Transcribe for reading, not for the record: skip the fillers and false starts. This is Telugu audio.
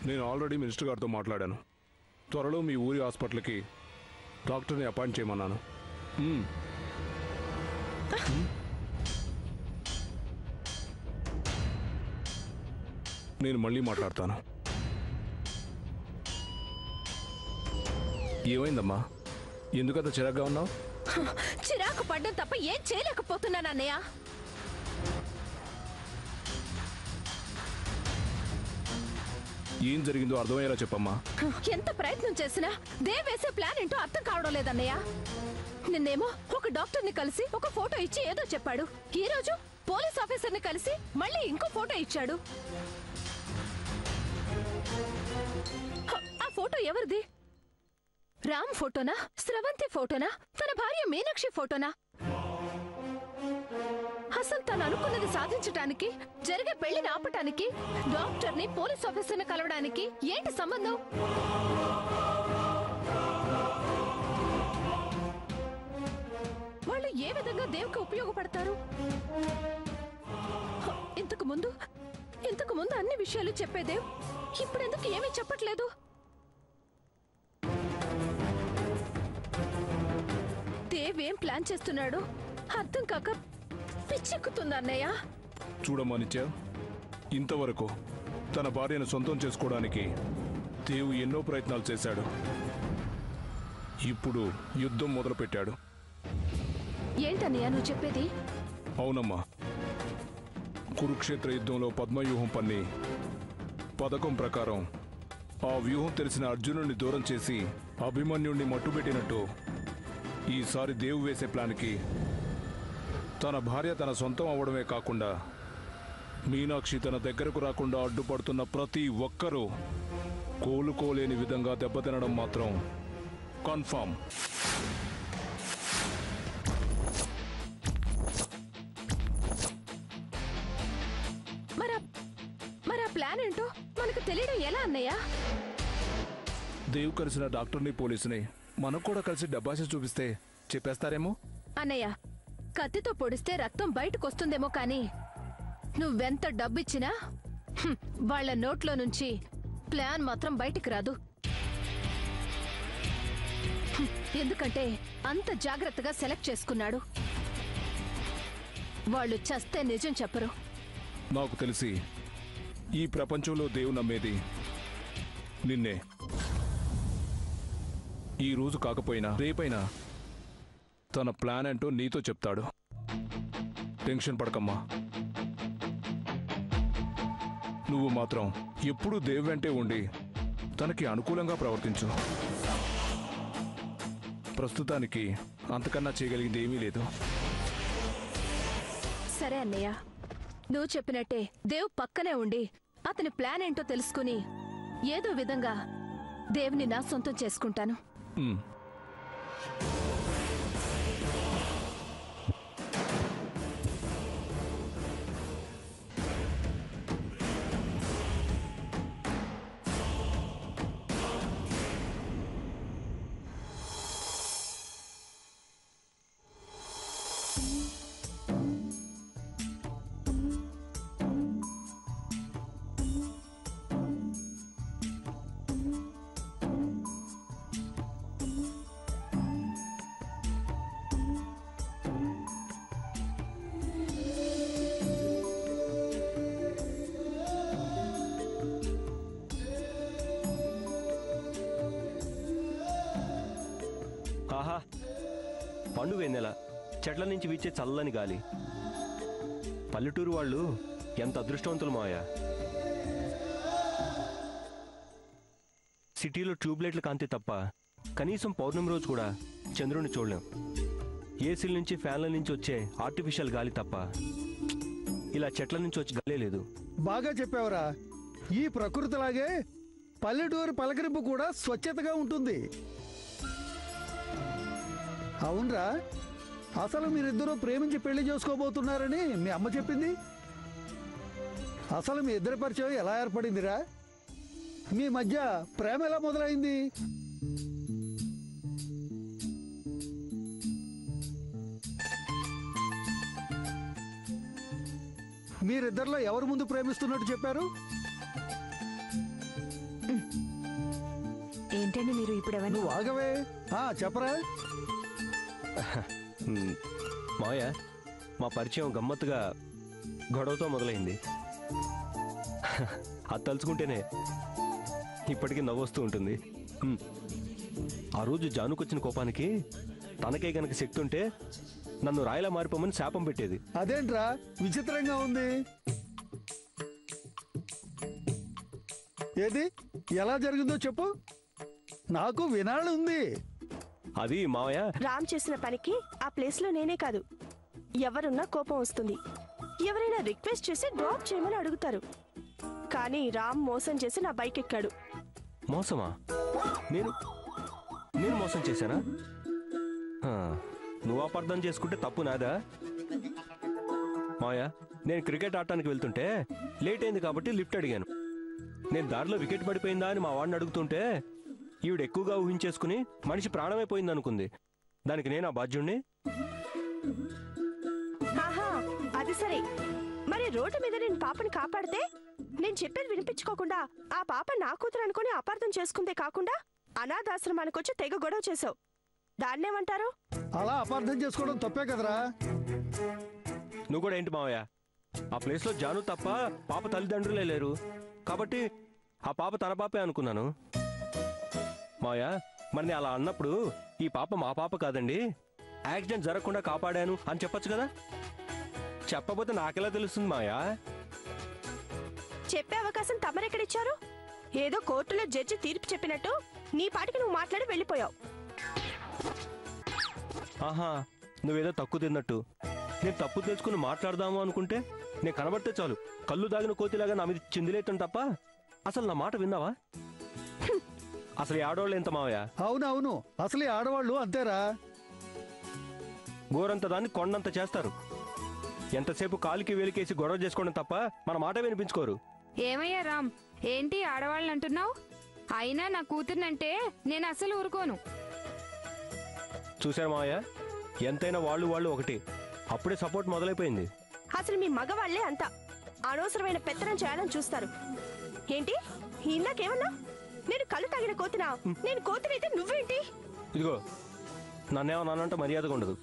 నేను ఆల్రెడీ మినిస్టర్ గారితో మాట్లాడాను. త్వరలో మీ ఊరి హాస్పిటల్కి డాక్టర్ని అపాయింట్ చేయమన్నాను. నేను మళ్ళీ మాట్లాడతాను. ఏమైందమ్మా? ఎందుకంత చిరాగ్గా ఉన్నావు? చిరాకు పడ్డం తప్ప ఏం చేయలేకపోతున్నాను అన్నయ్య. ఏం జరిగిందో అర్థమయ్యేలా చెప్పమ్మా. ఎంత ప్రయత్నం చేసినా దేవ్ వేసే ప్లాన్ ఏంటో అర్థం కావడం లేదన్నయ్య. నిన్నేమో ఒక డాక్టర్ని కలిసి ఒక ఫోటో ఇచ్చి ఏదో చెప్పాడు. ఈ రోజు పోలీస్ ఆఫీసర్ని కలిసి మళ్ళీ ఇంకో ఫోటో ఇచ్చాడు. ఆ ఫోటో ఎవరిది? రామ్ ఫోటోనా, స్రవంతి ఫోటోనా, తన భార్య మీనాక్షి ఫోటోనా? అసలు తను అనుకున్నది సాధించటానికి, జరిగే పెళ్లిని ఆపటానికి, డాక్టర్ని పోలీస్ ఆఫీసర్ని కలవడానికి ఏంటి సంబంధం? వాళ్ళు ఏ విధంగా దేవుకి ఉపయోగపడతారు? ఇంతకు ముందు అన్ని విషయాలు చెప్పేదేవ్ ఇప్పుడెందుకు ఏమీ చెప్పట్లేదు? దేవ్ ఏం ప్లాన్ చేస్తున్నాడు అర్థం కాక పిచ్చెక్కుతుంది అన్నయ్య. చూడమ్మా నిత్య, ఇంతవరకు తన భార్యను సొంతం చేసుకోవడానికి దేవు ఎన్నో ప్రయత్నాలు చేశాడు. ఇప్పుడు యుద్ధం మొదలుపెట్టాడు. ఏంటన్నయ్య నువ్వు చెప్పేది? అవునమ్మా, కురుక్షేత్ర యుద్ధంలో పద్మవ్యూహం పన్ని పథకం ప్రకారం ఆ వ్యూహం తెలిసిన అర్జునుడిని దూరం చేసి అభిమన్యుణ్ణి మట్టుబెట్టినట్టు ఈసారి దేవు వేసే ప్లాన్కి తన భార్య తన సొంతం అవ్వడమే కాకుండా మీనాక్షి తన దగ్గరకు రాకుండా అడ్డుపడుతున్న ప్రతి ఒక్కరూ కోలుకోలేని విధంగా దెబ్బతినడం మాత్రం కన్ఫర్మ్. మరి ఆ ప్లాన్ ఏంటో మనకు తెలియడం ఎలా అన్నయ్య? దేవు కలిసిన డాక్టర్ని పోలీసుని మనకు కూడా కలిసి డబ్బాసి చూపిస్తే చెప్పేస్తారేమో. అన్నయ్య, కత్తితో పొడిస్తే రక్తం బయటకొస్తుందేమో కానీ నువ్వెంత డబ్బిచ్చినా వాళ్ల నోట్లో నుంచి ప్లాన్ మాత్రం బయటికి రాదు. ఎందుకంటే అంత జాగ్రత్తగా సెలెక్ట్ చేసుకున్నాడు. వాళ్ళు చస్తే నిజం చెప్పరు. నాకు తెలిసి ఈ ప్రపంచంలో దేవు నమ్మేది నిన్నే. ఈ రోజు కాకపోయినా రేపైనా తన ప్లాన్ ఏంటో నీతో చెప్తాడు. టెన్షన్ పడకమ్మా. నువ్వు మాత్రం ఎప్పుడూ దేవు వెంటే ఉండి తనకి అనుకూలంగా ప్రవర్తించు. ప్రస్తుతానికి అంతకన్నా చేయగలిగింది ఏమీ లేదు. సరే అన్నయ్య, నువ్వు చెప్పినట్టే దేవ్ పక్కనే ఉండి అతని ప్లాన్ ఏంటో తెలుసుకుని ఏదో విధంగా దేవుని నా సొంతం చేసుకుంటాను. ఆహా, పండు వెన్నెల, చెట్ల నుంచి వీచే చల్లని గాలి. పల్లెటూరు వాళ్ళు ఎంత అదృష్టవంతులు మాయా. సిటీలో ట్యూబ్లైట్ల కాంతి తప్ప కనీసం పౌర్ణమి రోజు కూడా చంద్రుని చూడలేం. ఏసీల నుంచి ఫ్యాన్ల నుంచి వచ్చే ఆర్టిఫిషియల్ గాలి తప్ప ఇలా చెట్ల నుంచి వచ్చి గాలే లేదు. బాగా చెప్పావురా. ఈ ప్రకృతిలాగే పల్లెటూరు పలకరింపు కూడా స్వచ్ఛతగా ఉంటుంది. అవునరా, అసలు మీరిద్దరూ ప్రేమించి పెళ్లి చేసుకోబోతున్నారని మీ అమ్మ చెప్పింది. అసలు మీ ఇద్దరి పరిచయం ఎలా ఏర్పడిందిరా? మీ మధ్య ప్రేమ ఎలా మొదలైంది? మీరిద్దరిలో ఎవరు ముందు ప్రేమిస్తున్నట్టు చెప్పారు? ఏంటండి మీరు ఇప్పుడు ఎవరు? నువ్వు ఆగవే. చెప్పరా. మావయ్య, మా పరిచయం గమ్మత్తుగా గొడవతో మొదలైంది. అది తలుచుకుంటేనే ఇప్పటికీ నవ్వొస్తూ ఉంటుంది. ఆ రోజు జానుకొచ్చిన కోపానికి తనకే గనక శక్తి ఉంటే నన్ను రాయిలా మారిపోమని శాపం పెట్టేది. అదేంట్రా విచిత్రంగా ఉంది. ఏది ఎలా జరిగిందో చెప్పు, నాకు వినాలని ఉంది. అది మావయ్య, రామ్ చేసిన పనికి ఆ ప్లేస్ లో నేనే కాదు, ఎవరున్నా కోపం వస్తుంది. ఎవరైనా రిక్వెస్ట్ చేసి డ్రాప్ చేయమని అడుగుతారు. కానీ రామ్ మోసం చేసి నా బైక్ ఎక్కాడు. మోసమా? నేను మోసం చేశానా? నువ్వు అపార్థం చేసుకుంటే తప్పు నాదా? మావయ్య, నేను క్రికెట్ ఆడటానికి వెళ్తుంటే లేట్ అయింది కాబట్టి లిఫ్ట్ అడిగాను. నేను దారిలో వికెట్ పడిపోయిందా అని మా వాడిని అడుగుతుంటే ఈవిడ ఎక్కువగా ఊహించేసుకుని మనిషి ప్రాణమైపోయింది అనుకుంది. దానికి నేను ఆ బాధ్యుణ్ణి. ఆహా, అది సరే. మరి రోడ్డు మీద నేను పాపని కాపాడితే నేను చెప్పేది వినిపించుకోకుండా ఆ పాప నా కూతురు అనుకుని అపార్థం చేసుకుందే కాకుండా అనాథాశ్రమానికి వచ్చి తెగ గొడవ చేసావు. దాన్నేమంటారు? అలా అపార్థం చేసుకోవడం తప్పే కదరా. నువ్వు కూడా ఏంటి మావయ్య, ఆ ప్లేస్లో జాను తప్ప పాప తల్లిదండ్రులే లేరు కాబట్టి ఆ పాప తన పాపే అనుకున్నాను. మావయ్య, మరి అలా అన్నప్పుడు ఈ పాప మా పాప కాదండి, యాక్సిడెంట్ జరగకుండా కాపాడాను అని చెప్పొచ్చు కదా. చెప్పకపోతే నాకెలా తెలుస్తుంది మావయ్య? చెప్పే అవకాశం తమరెక్కడిచ్చారు? ఏదో కోర్టులో జడ్జి తీర్పు చెప్పినట్టు నీ పాటికి నువ్వు మాట్లాడి వెళ్ళిపోయావు. ఆహా, నువ్వేదో తక్కువ తిన్నట్టు. నేను తప్పు తెలుసుకుని మాట్లాడదాము అనుకుంటే నేను కనబడితే చాలు కళ్ళు దాగిన కోతిలాగా నా మీద చిందిలేయటం తప్ప అసలు నా మాట విన్నావా? అసలు ఈ ఆడవాళ్ళు ఎంత మావయ్య? అవునవును, అసలు ఈ ఆడవాళ్ళు అంతేరా. గోరంత దాన్ని కొండంత చేస్తారు. ఎంతసేపు కాలికి వేలికేసి గొడవ చేసుకోవడం తప్ప మన మాట వినిపించుకోరు. ఏమయ్యా రామ్, ఏంటి ఆడవాళ్ళని అంటున్నావు? అయినా నా కూతుర్నంటే నేను అసలు ఊరుకోను. చూశారు మావయ్య, ఎంతైనా వాళ్ళు ఒకటి. అప్పుడే సపోర్ట్ మొదలైపోయింది. అసలు మీ మగవాళ్లే అంతా అనవసరమైన పెత్తనం చేయాలని చూస్తారు. ఏంటి ఇందాకేమన్నా? నేను కళ్ళు తాగిన కోతినా? నేను కోతినైతే నువ్వేంటి? ఇదిగో, నన్నేమన్నానంటే మర్యాదగా ఉండదు.